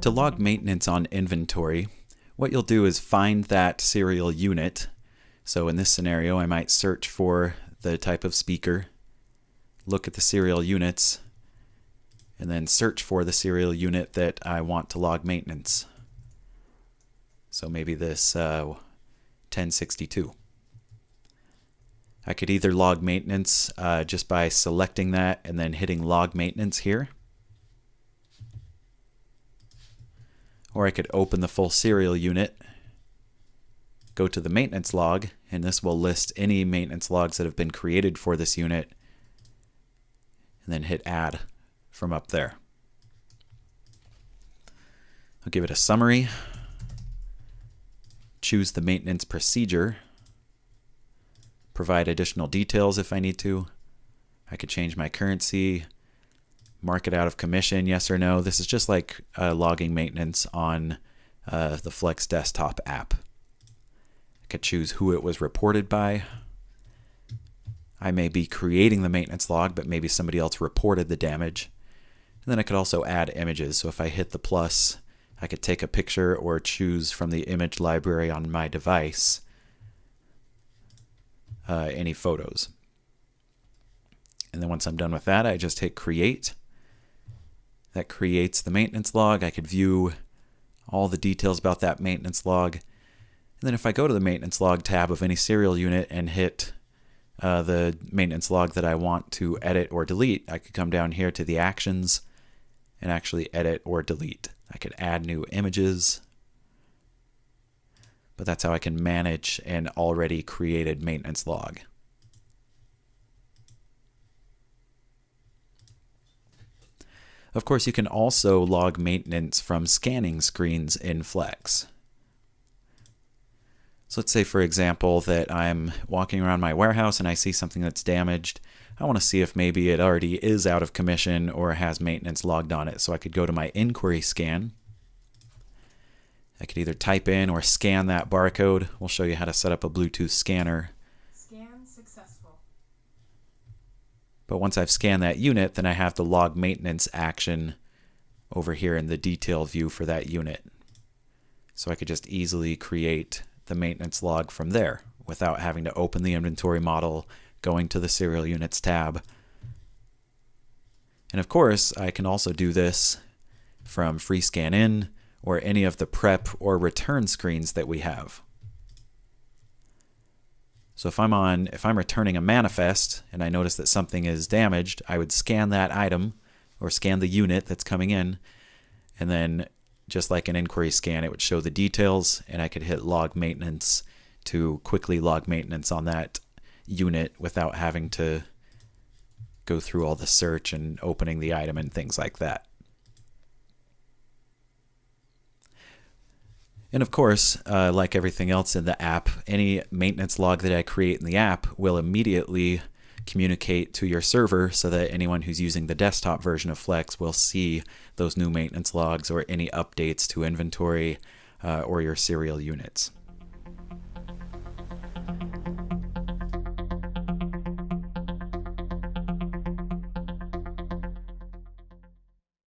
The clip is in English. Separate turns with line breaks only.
To log maintenance on inventory, what you'll do is find that serial unit. So in this scenario, I might search for the type of speaker, look at the serial units, and then search for the serial unit that I want to log maintenance. So maybe this 1062. I could either log maintenance just by selecting that and then hitting log maintenance here. Or I could open the full serial unit, go to the maintenance log, and this will list any maintenance logs that have been created for this unit, and then hit add from up there. I'll give it a summary, choose the maintenance procedure, provide additional details if I need to. I could change my currency, mark it out of commission, yes or no. This is just like logging maintenance on the Flex desktop app. I could choose who it was reported by. I may be creating the maintenance log, but maybe somebody else reported the damage. And then I could also add images. So if I hit the plus, I could take a picture or choose from the image library on my device any photos. And then once I'm done with that, I just hit create. That creates the maintenance log. I could view all the details about that maintenance log. And then if I go to the maintenance log tab of any serial unit and hit the maintenance log that I want to edit or delete, I could come down here to the actions and actually edit or delete. I could add new images, but that's how I can manage an already created maintenance log. Of course, you can also log maintenance from scanning screens in Flex. So let's say, for example, that I'm walking around my warehouse and I see something that's damaged. I want to see if maybe it already is out of commission or has maintenance logged on it. So I could go to my inquiry scan. I could either type in or scan that barcode. We'll show you how to set up a Bluetooth scanner.
Scan successful.
But once I've scanned that unit, then I have the log maintenance action over here in the detail view for that unit. So I could just easily create the maintenance log from there without having to open the inventory model, going to the serial units tab. And of course, I can also do this from free scan in or any of the prep or return screens that we have. So if I'm returning a manifest and I notice that something is damaged, I would scan that item or scan the unit that's coming in, and then just like an inquiry scan, it would show the details, and I could hit log maintenance to quickly log maintenance on that unit without having to go through all the search and opening the item and things like that. And of course, like everything else in the app, any maintenance log that I create in the app will immediately communicate to your server so that anyone who's using the desktop version of Flex will see those new maintenance logs or any updates to inventory or your serial units.